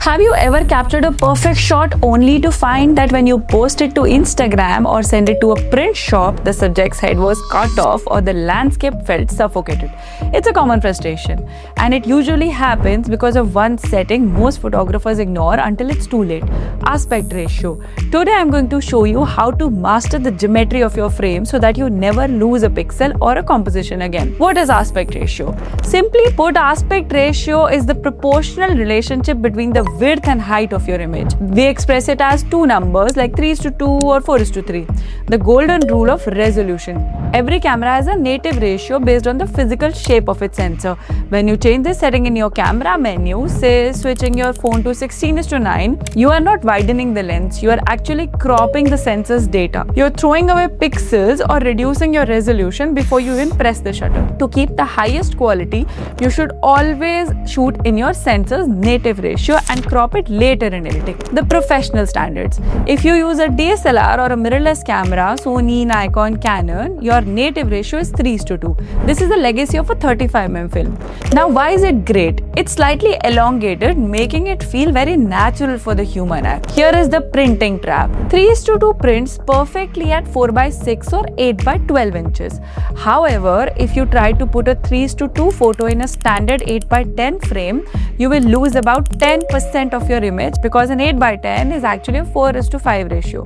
Have you ever captured a perfect shot only to find that when you post it to Instagram or send it to a print shop, the subject's head was cut off or the landscape felt suffocated? It's a common frustration, and it usually happens because of one setting most photographers ignore until it's too late: aspect ratio. Today I'm going to show you how to master the geometry of your frame so that you never lose a pixel or a composition again. What is aspect ratio? Simply put, aspect ratio is the proportional relationship between the width and height of your image. We express it as two numbers like 3:2 or 4:3. The golden rule of resolution. Every camera has a native ratio based on the physical shape of its sensor. When you change this setting in your camera menu, say switching your phone to 16:9, you are not widening the lens, you are actually cropping the sensor's data. You're throwing away pixels or reducing your resolution before you even press the shutter. To keep the highest quality, you should always shoot in your sensor's native ratio and crop it later in editing. The professional standards. If you use a DSLR or a mirrorless camera, Sony, Nikon, Canon, your native ratio is 3:2. This is the legacy of a 35mm film. Now, why is it great? It's slightly elongated, making it feel very natural for the human eye. Here is the printing trap. 3:2 prints perfectly at 4:6 or 8:12 inches. However, if you try to put a 3:2 photo in a standard 8:10 frame, you will lose about 10% of your image because an 8:10 is actually a 4:5 ratio.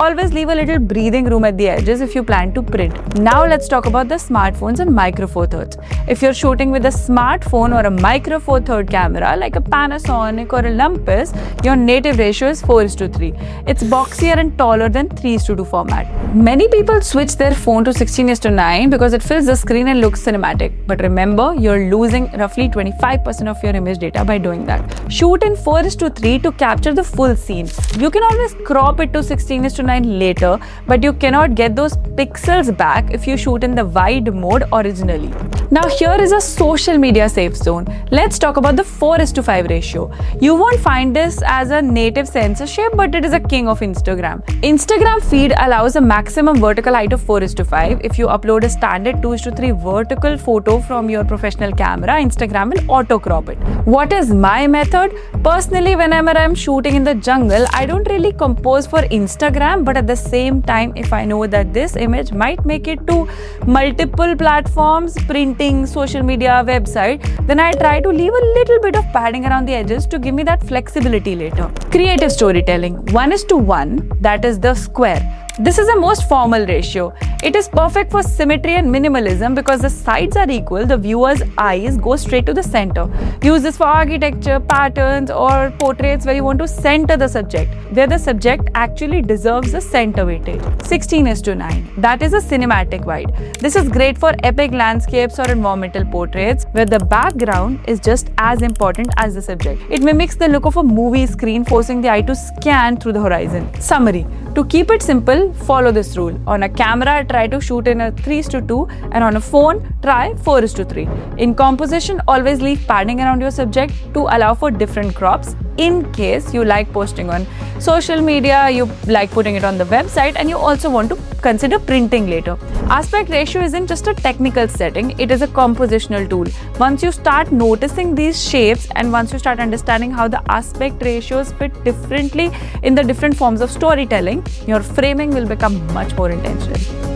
Always leave a little breathing room at the edges if you plan to print. Now let's talk about the smartphones and Micro Four Thirds. If you're shooting with a smartphone or a Micro Four Third camera like a Panasonic or a Olympus, your native ratio is 4:3. It's boxier and taller than 3:2 format. Many people switch their phone to 16:9 because it fills the screen and looks cinematic. But remember, you're losing roughly 25% of your image data by doing that. Shoot in 4:3 to capture the full scene. You can always crop it to 16:9 later, but you cannot get those pixels back if you shoot in the wide mode originally. Now here is a social media safe zone. Let's talk about the 4:5 ratio. You won't find this as a native sensor shape, but it is a king of Instagram. Instagram feed allows a maximum vertical height of 4:5. If you upload a standard 2:3 vertical photo from your professional camera, Instagram will auto crop it. What is my method? Personally, whenever I'm shooting in the jungle, I don't really compose for Instagram, but at the same time, if I know that this image might make it to multiple platforms, printing, social media, website, then I try to leave a little bit of padding around the edges to give me that flexibility later. Creative storytelling. 1:1, that is the square. This is the most formal ratio. It is perfect for symmetry and minimalism because the sides are equal, the viewer's eyes go straight to the center. Use this for architecture, patterns, or portraits where you want to center the subject, where the subject actually deserves the center weightage. 16:9. That is a cinematic wide. This is great for epic landscapes or environmental portraits where the background is just as important as the subject. It mimics the look of a movie screen, forcing the eye to scan through the horizon. Summary. To keep it simple, follow this rule. On a camera, try to shoot in a 3:2, and on a phone, try 4:3. In composition, always leave padding around your subject to allow for different crops in case you like posting on social media, you like putting it on the website, and you also want to consider printing later. Aspect ratio isn't just a technical setting, it is a compositional tool. Once you start noticing these shapes and once you start understanding how the aspect ratios fit differently in the different forms of storytelling, your framing will become much more intentional.